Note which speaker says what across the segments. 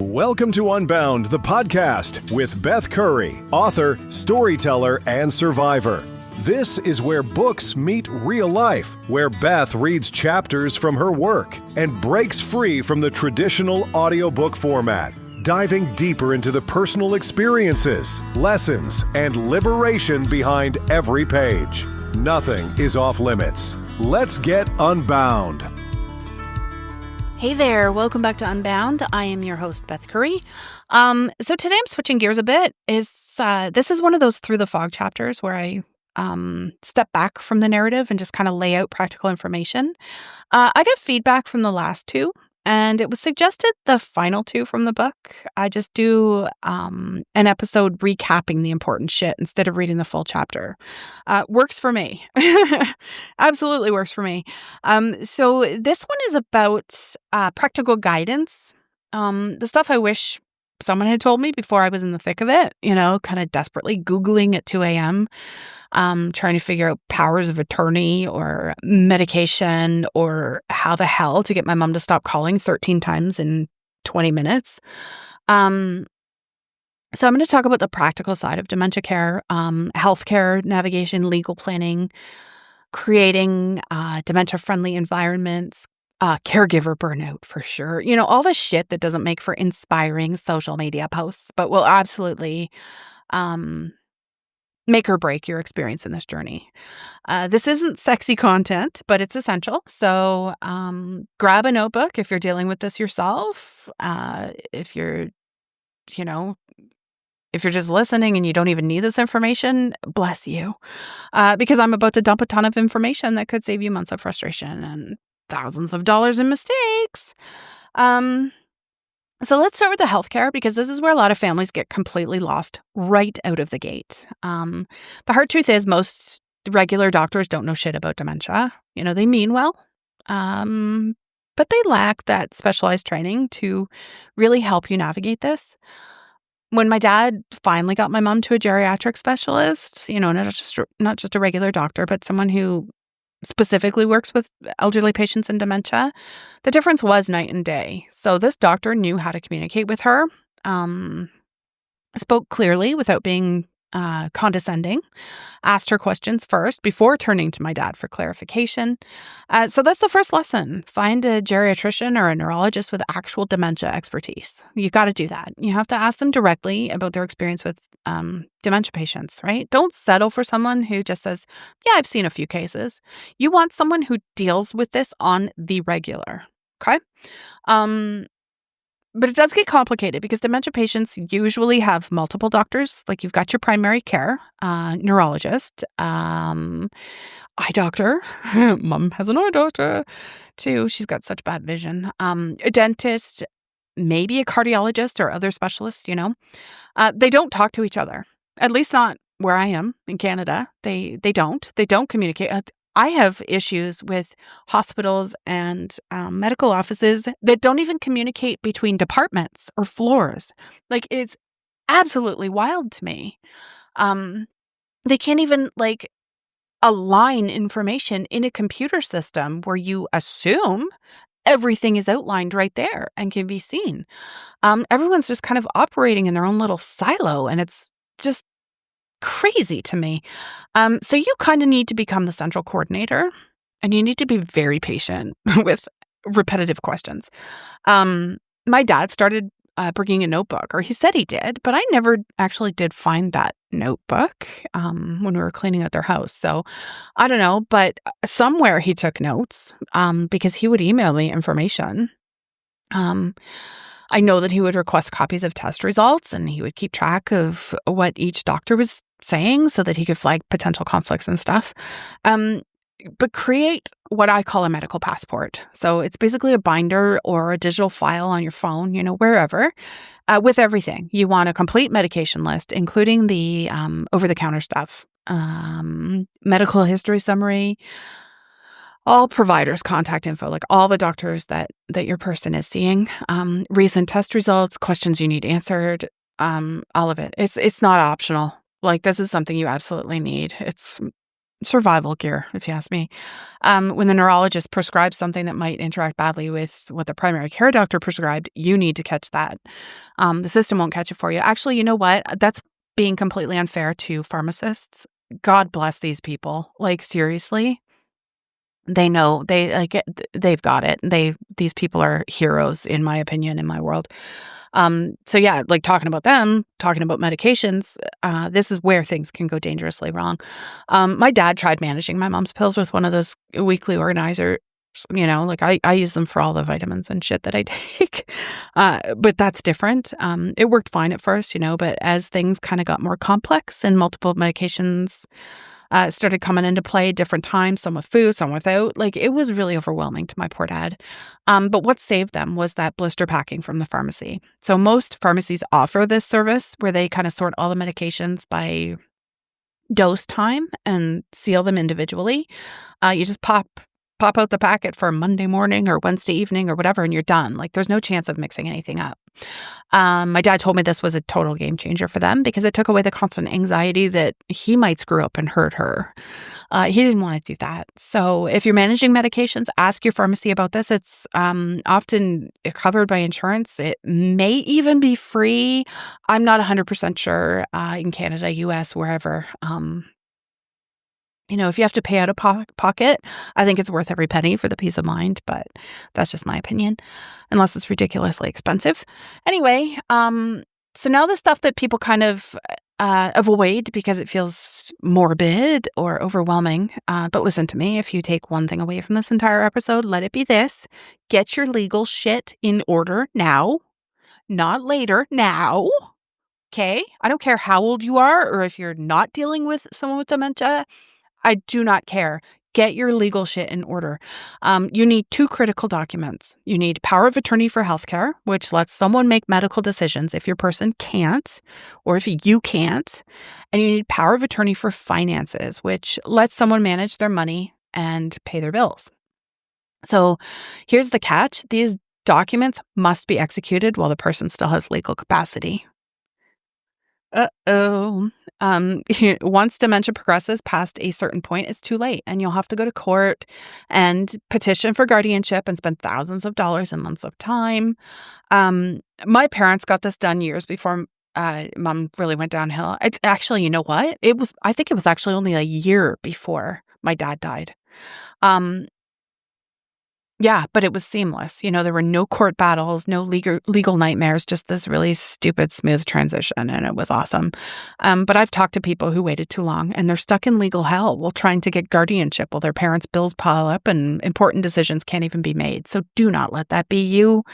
Speaker 1: Welcome to Unbound, the podcast with Beth Curry, author, storyteller, and survivor. This is where books meet real life, where Beth reads chapters from her work and breaks free from the traditional audiobook format, diving deeper into the personal experiences, lessons, and liberation behind every page. Nothing is off limits. Let's get unbound.
Speaker 2: Hey there, welcome back to Unbound. I am your host, Beth Curry. So today I'm switching gears a bit. This is one of those through the fog chapters where I step back from the narrative and just kind of lay out practical information. I got feedback from the last two, and it was suggested the final two from the book. I just do an episode recapping the important shit instead of reading the full chapter. Works for me. Absolutely works for me. So this one is about practical guidance. The stuff I wish someone had told me before I was in the thick of it, kind of desperately Googling at 2 a.m., trying to figure out powers of attorney or medication or how the hell to get my mom to stop calling 13 times in 20 minutes. So I'm going to talk about the practical side of dementia care, healthcare navigation, legal planning, creating dementia-friendly environments, caregiver burnout for sure. All the shit that doesn't make for inspiring social media posts, but will absolutely make or break your experience in this journey. This isn't sexy content, but it's essential. So grab a notebook if you're dealing with this yourself. If you're just listening and you don't even need this information, bless you. Because I'm about to dump a ton of information that could save you months of frustration and thousands of dollars in mistakes. So let's start with the healthcare, because this is where a lot of families get completely lost right out of the gate. The hard truth is most regular doctors don't know shit about dementia. They mean well, but they lack that specialized training to really help you navigate this. When my dad finally got my mom to a geriatric specialist, not just a regular doctor, but someone who specifically works with elderly patients in dementia, the difference was night and day. So this doctor knew how to communicate with her, spoke clearly without being condescending, asked her questions first before turning to my dad for clarification. So that's the first lesson. Find a geriatrician or a neurologist with actual dementia expertise. You got to do that. You have to ask them directly about their experience with dementia patients, right? Don't settle for someone who just says, yeah, I've seen a few cases. You want someone who deals with this on the regular, okay? But it does get complicated because dementia patients usually have multiple doctors. Like you've got your primary care, neurologist, eye doctor. Mom has an eye doctor too. She's got such bad vision. A dentist, maybe a cardiologist or other specialists, They don't talk to each other, at least not where I am in Canada. They don't communicate. I have issues with hospitals and medical offices that don't even communicate between departments or floors. Like, it's absolutely wild to me. They can't even align information in a computer system where you assume everything is outlined right there and can be seen. Everyone's just kind of operating in their own little silo, and it's just crazy to me. So you kind of need to become the central coordinator, and you need to be very patient with repetitive questions. My dad started bringing a notebook, or he said he did, but I never actually did find that notebook when we were cleaning out their house. So I don't know, but somewhere he took notes because he would email me information. I know that he would request copies of test results, and he would keep track of what each doctor was saying so that he could flag potential conflicts and stuff. But create what I call a medical passport. So it's basically a binder or a digital file on your phone, wherever, with everything. You want a complete medication list, including the over-the-counter stuff, medical history summary, all providers' contact info, like all the doctors that your person is seeing, recent test results, questions you need answered, all of it. It's not optional. Like, this is something you absolutely need. It's survival gear, if you ask me. When the neurologist prescribes something that might interact badly with what the primary care doctor prescribed, you need to catch that. The system won't catch it for you. Actually, you know what? That's being completely unfair to pharmacists. God bless these people. Like, seriously. They know they've got it. These people are heroes, in my opinion, in my world. So yeah, like talking about them, talking about medications, this is where things can go dangerously wrong. My dad tried managing my mom's pills with one of those weekly organizers. Like I use them for all the vitamins and shit that I take. But that's different. It worked fine at first, but as things kind of got more complex and multiple medications started coming into play different times, some with food, some without. Like, it was really overwhelming to my poor dad. But what saved them was that blister packing from the pharmacy. So most pharmacies offer this service where they kind of sort all the medications by dose time and seal them individually. You just pop out the packet for Monday morning or Wednesday evening or whatever, and you're done. Like, there's no chance of mixing anything up. My dad told me this was a total game changer for them because it took away the constant anxiety that he might screw up and hurt her. He didn't want to do that. So if you're managing medications, ask your pharmacy about this. It's often covered by insurance. It may even be free. I'm not 100% sure in Canada, US, wherever. If you have to pay out of pocket, I think it's worth every penny for the peace of mind, but that's just my opinion, unless it's ridiculously expensive. Anyway, so now the stuff that people kind of avoid because it feels morbid or overwhelming. But listen to me, if you take one thing away from this entire episode, let it be this. Get your legal shit in order now, not later, now. Okay? I don't care how old you are or if you're not dealing with someone with dementia. I do not care. Get your legal shit in order. You need 2 critical documents. You need power of attorney for healthcare, which lets someone make medical decisions if your person can't or if you can't. And you need power of attorney for finances, which lets someone manage their money and pay their bills. So here's the catch. These documents must be executed while the person still has legal capacity. Uh-oh. Once dementia progresses past a certain point, it's too late, and you'll have to go to court and petition for guardianship and spend thousands of dollars and months of time. My parents got this done years before Mom really went downhill. Actually, you know what? I think it was actually only a year before my dad died. Yeah, but it was seamless. There were no court battles, no legal nightmares, just this really stupid, smooth transition, and it was awesome. But I've talked to people who waited too long, and they're stuck in legal hell while trying to get guardianship while their parents' bills pile up and important decisions can't even be made. So do not let that be you.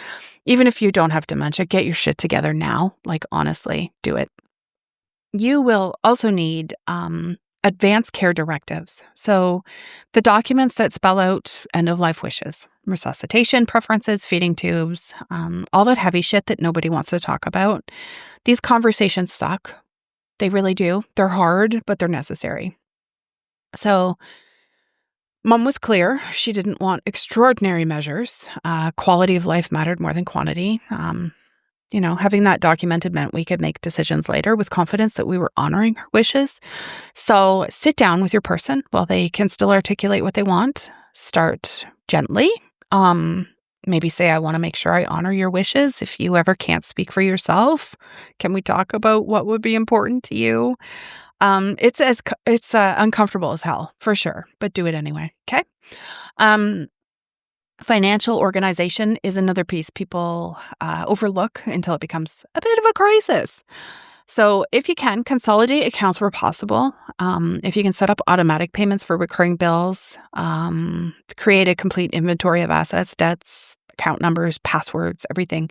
Speaker 2: Even if you don't have dementia, get your shit together now. Like, honestly, do it. You will also need advanced care directives. So the documents that spell out end-of-life wishes, resuscitation preferences, feeding tubes, all that heavy shit that nobody wants to talk about. These conversations suck. They really do. They're hard, but they're necessary. So Mom was clear. She didn't want extraordinary measures. Quality of life mattered more than quantity. Having that documented meant we could make decisions later with confidence that we were honoring her wishes. So sit down with your person while they can still articulate what they want. Start gently. Maybe say, I want to make sure I honor your wishes. If you ever can't speak for yourself, can we talk about what would be important to you? It's uncomfortable as hell, for sure, but do it anyway. Okay. Financial organization is another piece people overlook until it becomes a bit of a crisis. So if you can, consolidate accounts where possible. If you can set up automatic payments for recurring bills, create a complete inventory of assets, debts, account numbers, passwords, everything.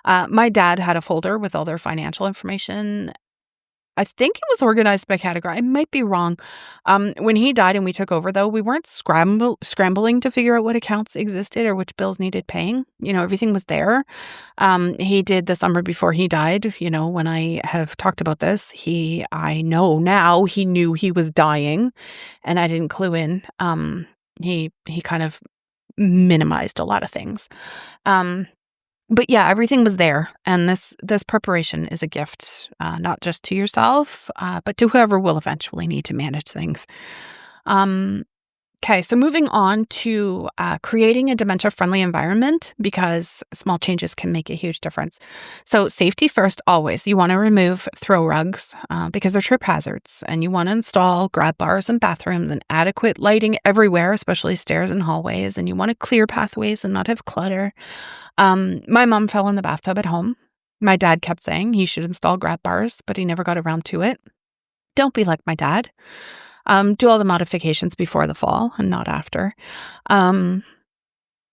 Speaker 2: My dad had a folder with all their financial information. I think it was organized by category. I might be wrong. When he died and we took over, though, we weren't scrambling to figure out what accounts existed or which bills needed paying. Everything was there. He did the summer before he died. When I have talked about this, I know now he knew he was dying, and I didn't clue in. He kind of minimized a lot of things. But yeah, everything was there. And this preparation is a gift, not just to yourself, but to whoever will eventually need to manage things. Okay, so moving on to creating a dementia-friendly environment, because small changes can make a huge difference. So safety first, always. You want to remove throw rugs because they're trip hazards, and you want to install grab bars in bathrooms and adequate lighting everywhere, especially stairs and hallways, and you want to clear pathways and not have clutter. My mom fell in the bathtub at home. My dad kept saying he should install grab bars, but he never got around to it. Don't be like my dad. Do all the modifications before the fall and not after. Um,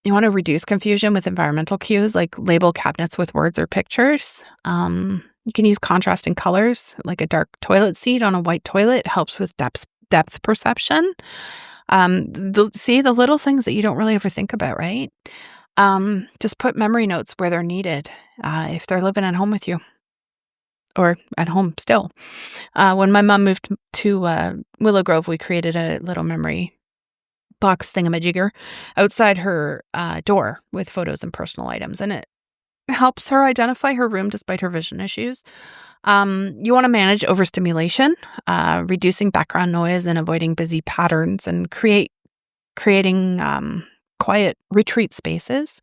Speaker 2: you want to reduce confusion with environmental cues, like label cabinets with words or pictures. You can use contrasting colors, like a dark toilet seat on a white toilet helps with depth perception. The little things that you don't really ever think about, right? Just put memory notes where they're needed if they're living at home with you or at home still. When my mom moved to Willow Grove, we created a little memory box thingamajigger outside her door with photos and personal items, and it helps her identify her room despite her vision issues. You want to manage overstimulation, reducing background noise and avoiding busy patterns, and creating quiet retreat spaces.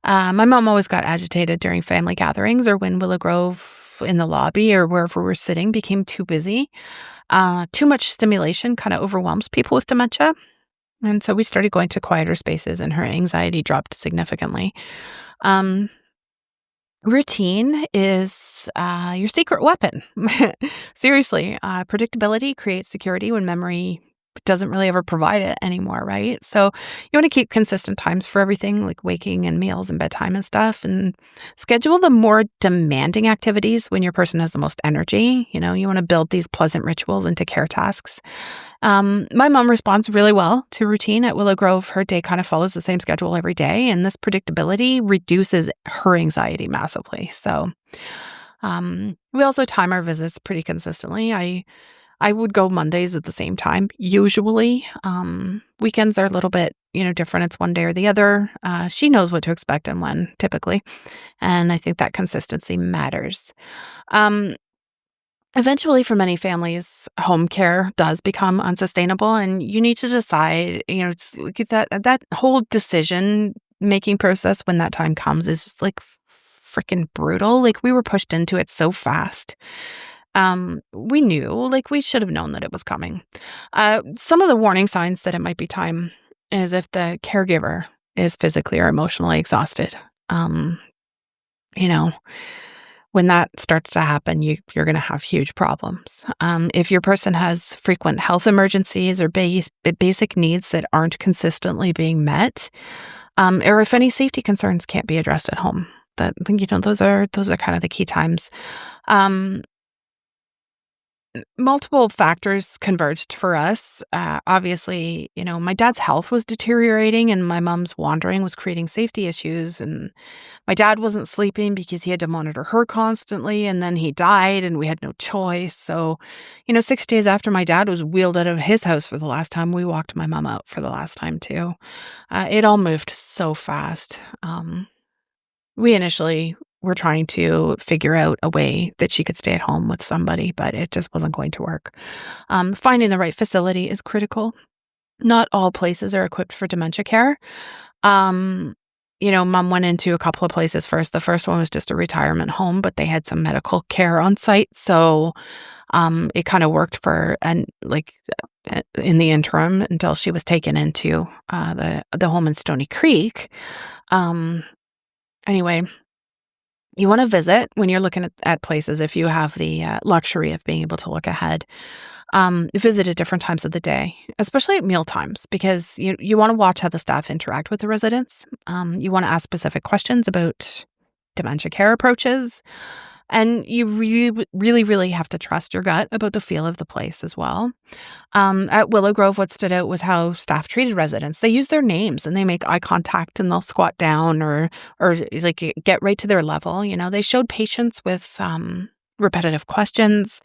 Speaker 2: My mom always got agitated during family gatherings or when Willow Grove in the lobby or wherever we're sitting became too busy. Too much stimulation kind of overwhelms people with dementia. And so we started going to quieter spaces and her anxiety dropped significantly. Routine is your secret weapon. Seriously, predictability creates security when memory doesn't really ever provide it anymore, right? So you want to keep consistent times for everything, like waking and meals and bedtime and stuff, and schedule the more demanding activities when your person has the most energy. You want to build these pleasant rituals into care tasks. My mom responds really well to routine at Willow Grove. Her day kind of follows the same schedule every day, and this predictability reduces her anxiety massively. So we also time our visits pretty consistently. I would go Mondays at the same time, usually. Weekends are a little bit, different. It's one day or the other. She knows what to expect and when, typically. And I think that consistency matters. Eventually, for many families, home care does become unsustainable, and you need to decide, it's like that whole decision-making process when that time comes is just like freaking brutal. Like, we were pushed into it so fast. We knew, like, we should have known that it was coming. Some of the warning signs that it might be time is if the caregiver is physically or emotionally exhausted. When that starts to happen, you're going to have huge problems. If your person has frequent health emergencies or basic needs that aren't consistently being met, or if any safety concerns can't be addressed at home, those are kind of the key times. Multiple factors converged for us. Obviously, my dad's health was deteriorating and my mom's wandering was creating safety issues. And my dad wasn't sleeping because he had to monitor her constantly. And then he died and we had no choice. So, 6 days after my dad was wheeled out of his house for the last time, we walked my mom out for the last time too. It all moved so fast. We initially were trying to figure out a way that she could stay at home with somebody, but it just wasn't going to work. Finding the right facility is critical. Not all places are equipped for dementia care. Mom went into a couple of places first. The first one was just a retirement home, but they had some medical care on site. So it kind of worked for, and like in the interim until she was taken into the home in Stony Creek. Anyway, you want to visit when you're looking at places if you have the luxury of being able to look ahead. Visit at different times of the day, especially at meal times, because you want to watch how the staff interact with the residents. You want to ask specific questions about dementia care approaches. And you really, really, really have to trust your gut about the feel of the place as well. At Willow Grove, what stood out was how staff treated residents. They use their names and they make eye contact and they'll squat down or like get right to their level. They showed patience with repetitive questions.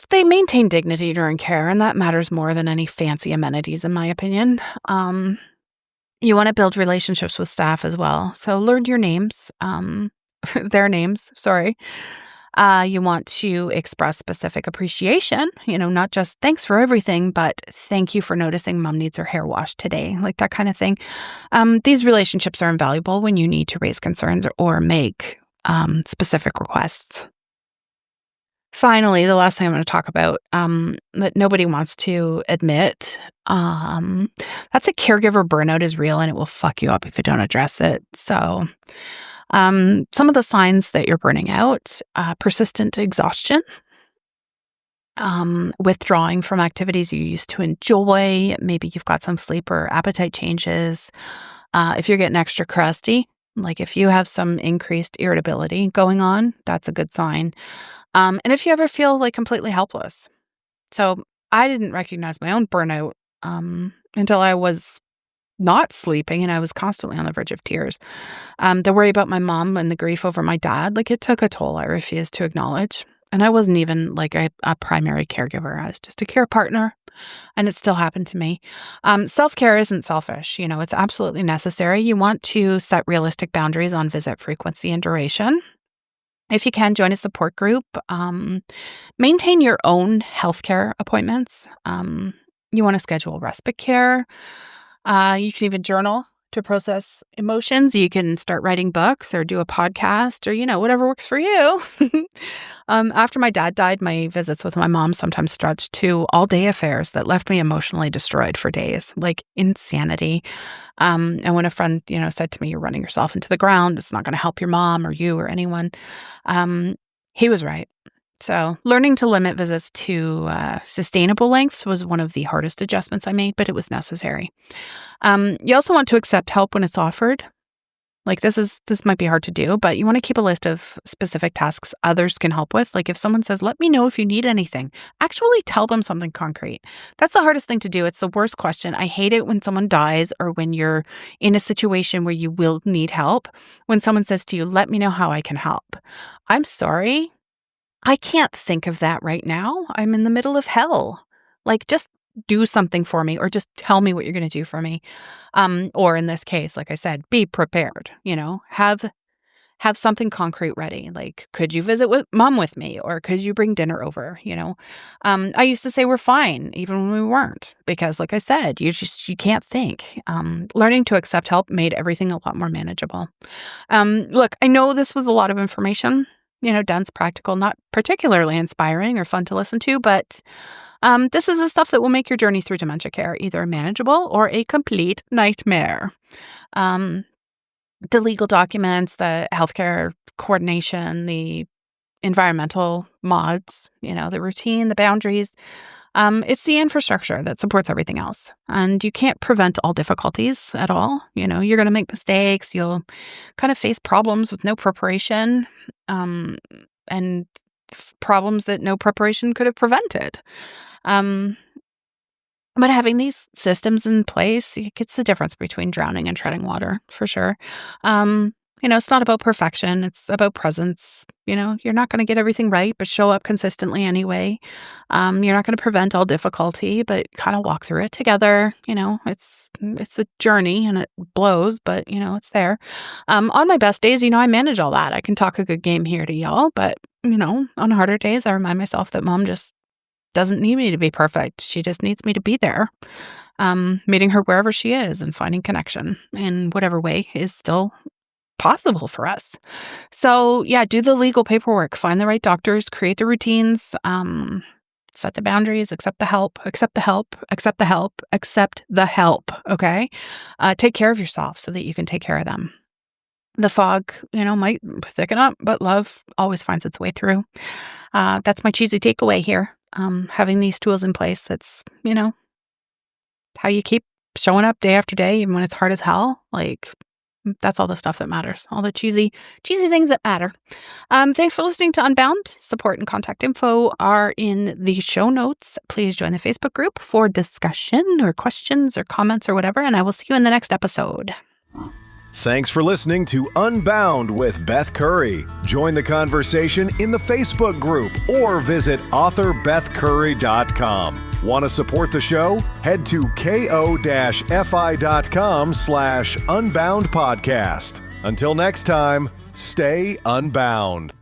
Speaker 2: They maintain dignity during care, and that matters more than any fancy amenities, in my opinion. You want to build relationships with staff as well. So learn your names. Their names, sorry. You want to express specific appreciation, not just thanks for everything, but thank you for noticing mom needs her hair washed today, like that kind of thing. These relationships are invaluable when you need to raise concerns or make specific requests. Finally, the last thing I'm going to talk about that nobody wants to admit, that's a caregiver burnout is real and it will fuck you up if you don't address it. So some of the signs that you're burning out, persistent exhaustion, withdrawing from activities you used to enjoy. Maybe you've got some sleep or appetite changes. If you're getting extra crusty, like if you have some increased irritability going on, that's a good sign. And if you ever feel like completely helpless. So I didn't recognize my own burnout until I was not sleeping and I was constantly on the verge of tears. The worry about my mom and the grief over my dad, like it took a toll I refused to acknowledge. And I wasn't even like a primary caregiver. I was just a care partner. And it still happened to me. Self-care isn't selfish. It's absolutely necessary. You want to set realistic boundaries on visit frequency and duration. If you can, join a support group. Maintain your own healthcare appointments. You want to schedule respite care. You can even journal to process emotions. You can start writing books or do a podcast or, whatever works for you. After my dad died, my visits with my mom sometimes stretched to all-day affairs that left me emotionally destroyed for days, like insanity. And when a friend, said to me, "You're running yourself into the ground. It's not going to help your mom or you or anyone," he was right. So learning to limit visits to sustainable lengths was one of the hardest adjustments I made, but it was necessary. You also want to accept help when it's offered. Like this might be hard to do, but you want to keep a list of specific tasks others can help with. Like if someone says, "Let me know if you need anything," actually tell them something concrete. That's the hardest thing to do. It's the worst question. I hate it when someone dies or when you're in a situation where you will need help. When someone says to you, "Let me know how I can help." I'm sorry. I can't think of that right now. I'm in the middle of hell. Like, just do something for me or just tell me what you're going to do for me. Or in this case, like I said, be prepared, have something concrete ready. Like, could you visit with mom with me or could you bring dinner over? I used to say we're fine even when we weren't because like I said, you can't think. Learning to accept help made everything a lot more manageable. Look, I know this was a lot of information. Dense, practical, not particularly inspiring or fun to listen to, but this is the stuff that will make your journey through dementia care either manageable or a complete nightmare. The legal documents, the healthcare coordination, the environmental mods, the routine, the boundaries. It's the infrastructure that supports everything else. And you can't prevent all difficulties at all. You're going to make mistakes. You'll kind of face problems with no preparation, and problems that no preparation could have prevented. But having these systems in place, it's the difference between drowning and treading water, for sure. It's not about perfection. It's about presence. You're not going to get everything right, but show up consistently anyway. You're not going to prevent all difficulty, but kind of walk through it together. It's a journey and it blows, but it's there. On my best days, I manage all that. I can talk a good game here to y'all, but on harder days, I remind myself that mom just doesn't need me to be perfect. She just needs me to be there. Meeting her wherever she is and finding connection in whatever way is still possible for us. So yeah, do the legal paperwork, find the right doctors, create the routines, set the boundaries, accept the help, okay? Take care of yourself so that you can take care of them. The fog, might thicken up, but love always finds its way through. That's my cheesy takeaway here. Having these tools in place, that's, how you keep showing up day after day, even when it's hard as hell. Like, that's all the stuff that matters. All the cheesy things that matter. Thanks for listening to Unbound. Support and contact info are in the show notes. Please join the Facebook group for discussion or questions or comments or whatever, and I will see you in the next episode.
Speaker 1: Thanks for listening to Unbound with Beth Curry. Join the conversation in the Facebook group or visit author.bethcurry.com. Want to support the show? Head to ko-fi.com/unbound podcast. Until next time, stay unbound.